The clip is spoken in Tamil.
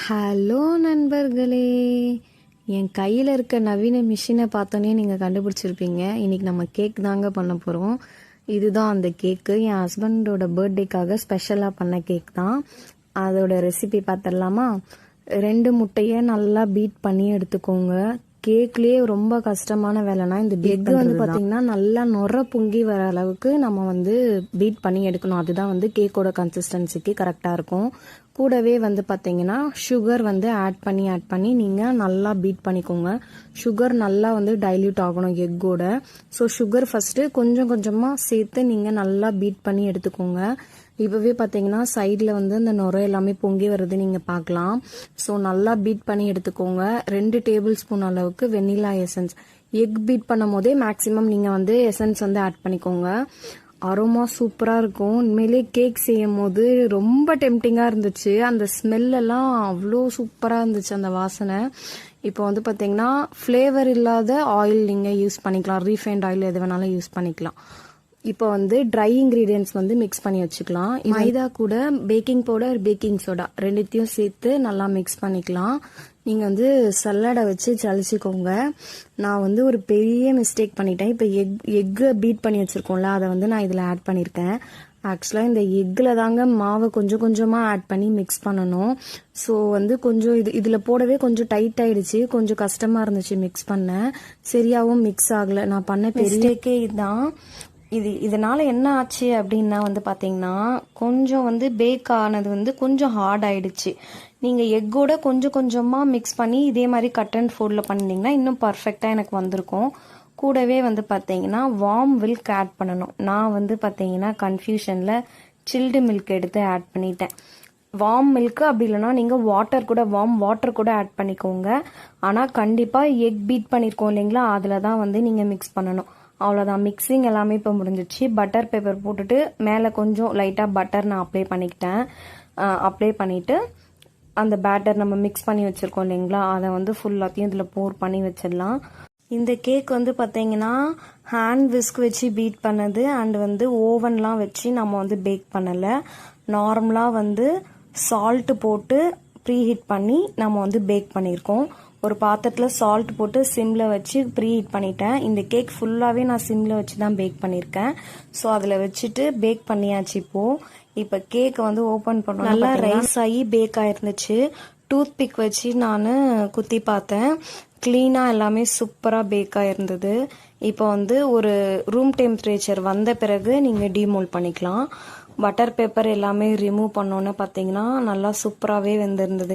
ஹலோ நண்பர்களே, என் கையில் இருக்க நவீன மிஷினை பார்த்தோன்னே நீங்கள் கண்டுபிடிச்சிருப்பீங்க. இன்றைக்கி நம்ம கேக் தாங்க பண்ண போகிறோம். இதுதான் அந்த கேக்கு. என் ஹஸ்பண்டோட பர்த்டேக்காக ஸ்பெஷலாக பண்ண கேக் தான். அதோட ரெசிபி பார்த்துடலாமா? 2 முட்டையை நல்லா பீட் பண்ணி எடுத்துக்கோங்க. கேக்லேயே ரொம்ப கஷ்டமான வேலைனா இந்த எக்கு வந்து பார்த்தீங்கன்னா நல்லா நுர பொங்கி வர அளவுக்கு நம்ம வந்து பீட் பண்ணி எடுக்கணும். அதுதான் வந்து கேக்கோட கன்சிஸ்டன்சிக்கு கரெக்டாக இருக்கும். கூடவே வந்து பார்த்தீங்கன்னா சுகர் வந்து ஆட் பண்ணி நீங்கள் நல்லா பீட் பண்ணிக்கோங்க. சுகர் நல்லா வந்து டைல்யூட் ஆகணும் எக்கோட. ஸோ சுகர் ஃபஸ்ட்டு கொஞ்சம் கொஞ்சமாக சேர்த்து நீங்கள் நல்லா பீட் பண்ணி எடுத்துக்கோங்க. இப்போவே பார்த்தீங்கன்னா சைடில் வந்து அந்த நுரை எல்லாமே பொங்கி வருது நீங்கள் பார்க்கலாம். ஸோ நல்லா பீட் பண்ணி எடுத்துக்கோங்க. 2 டேபிள் ஸ்பூன் அளவுக்கு வெண்ணிலா எசன்ஸ். எக் பீட் பண்ணும் போதே மேக்ஸிமம் நீங்கள் வந்து எசன்ஸ் வந்து ஆட் பண்ணிக்கோங்க. அரோமா சூப்பராக இருக்கும். உண்மையிலே கேக் செய்யும் போது ரொம்ப டெம்டிங்காக இருந்துச்சு. அந்த ஸ்மெல்லெல்லாம் அவ்வளோ சூப்பராக இருந்துச்சு, அந்த வாசனை. இப்போ வந்து பார்த்தீங்கன்னா ஃப்ளேவர் இல்லாத ஆயில் நீங்கள் யூஸ் பண்ணிக்கலாம். ரீஃபைண்ட் ஆயில் எது வேணாலும் யூஸ் பண்ணிக்கலாம். இப்போ வந்து ட்ரை இன்க்ரீடியன்ட்ஸ் வந்து மிக்ஸ் பண்ணி வச்சுக்கலாம். மைதா கூட பேக்கிங் பவுடர், பேக்கிங் சோடா ரெண்டுத்தையும் சேர்த்து நல்லா மிக்ஸ் பண்ணிக்கலாம். நீங்கள் வந்து சல்லடை வச்சு ஜலிச்சிக்கோங்க. நான் வந்து ஒரு பெரிய மிஸ்டேக் பண்ணிட்டேன். இப்போ எக்கை பீட் பண்ணி வச்சுருக்கோம்ல, அதை வந்து நான் இதில் ஆட் பண்ணியிருக்கேன். ஆக்சுவலாக இந்த எக்கில் தாங்க மாவை கொஞ்சம் கொஞ்சமாக ஆட் பண்ணி மிக்ஸ் பண்ணணும். ஸோ வந்து கொஞ்சம் இதில் போடவே கொஞ்சம் டைட் ஆகிடுச்சு. கொஞ்சம் கஷ்டமாக இருந்துச்சு மிக்ஸ் பண்ண. சரியாகவும் மிக்ஸ் ஆகலை. நான் பண்ண பெரியக்கே இதுதான். இதனால என்ன ஆச்சு அப்படின்னா வந்து பார்த்தீங்கன்னா கொஞ்சம் வந்து பேக் ஆனது வந்து கொஞ்சம் ஹார்ட் ஆயிடுச்சு. நீங்கள் எக்கோட கொஞ்சம் கொஞ்சமாக மிக்ஸ் பண்ணி இதே மாதிரி கட் அண்ட் ஃபோல்டில் பண்ணிங்கன்னா இன்னும் பர்ஃபெக்டாக எனக்கு வந்திருக்கும். கூடவே வந்து பார்த்தீங்கன்னா வார்ம் மில்க் ஆட் பண்ணணும். நான் வந்து பார்த்தீங்கன்னா கன்ஃபியூஷனில் சில்டு மில்க் எடுத்து ஆட் பண்ணிட்டேன். வார்ம் மில்க்கு அப்படி இல்லைனா நீங்கள் வார்ம் வாட்டர் கூட ஆட் பண்ணிக்கோங்க. ஆனால் கண்டிப்பாக எக் பீட் பண்ணியிருக்கோம் இல்லைங்களா, அதில் தான் வந்து நீங்கள் மிக்ஸ் பண்ணணும். அவ்வளோதான், மிக்சிங் எல்லாமே இப்போ முடிஞ்சிச்சு. பட்டர் பேப்பர் போட்டுட்டு மேலே கொஞ்சம் லைட்டாக பட்டர் நான் அப்ளை பண்ணிக்கிட்டேன். அப்ளை பண்ணிவிட்டு அந்த பேட்டர் நம்ம மிக்ஸ் பண்ணி வச்சுருக்கோம் இல்லைங்களா, அதை வந்து ஃபுல்லாத்தையும் இதில் போர் பண்ணி வச்சிடலாம். இந்த கேக் வந்து பார்த்தீங்கன்னா ஹேண்ட் விஸ்க் வச்சு பீட் பண்ணது அண்ட் வந்து ஓவன்லாம் வச்சு நம்ம வந்து பேக் பண்ணலை. நார்மலாக வந்து சால்ட்டு போட்டு ப்ரீஹீட் பண்ணி நம்ம வந்து பேக் பண்ணியிருக்கோம். ஒரு பாத்திரத்தில் சால்ட் போட்டு சிம்மில் வச்சு ப்ரீஹீட் பண்ணிட்டேன். இந்த கேக் ஃபுல்லாகவே நான் சிம்மில் வச்சு தான் பேக் பண்ணியிருக்கேன். ஸோ அதில் வச்சுட்டு பேக் பண்ணியாச்சு. இப்போ கேக்கை வந்து ஓப்பன் பண்ணோம். நல்லா ரைஸ் ஆகி பேக் ஆயிருந்துச்சு. டூத் பிக் வச்சு நான் குத்தி பார்த்தேன். க்ளீனாக எல்லாமே சூப்பராக பேக் ஆயிருந்தது. இப்போ வந்து ஒரு ரூம் டெம்பரேச்சர் வந்த பிறகு நீங்கள் டீமோல்ட் பண்ணிக்கலாம். பட்டர் பேப்பர் எல்லாமே ரிமூவ் பண்ணோன்னு பார்த்தீங்கன்னா நல்லா சூப்பராகவே வெந்திருந்தது.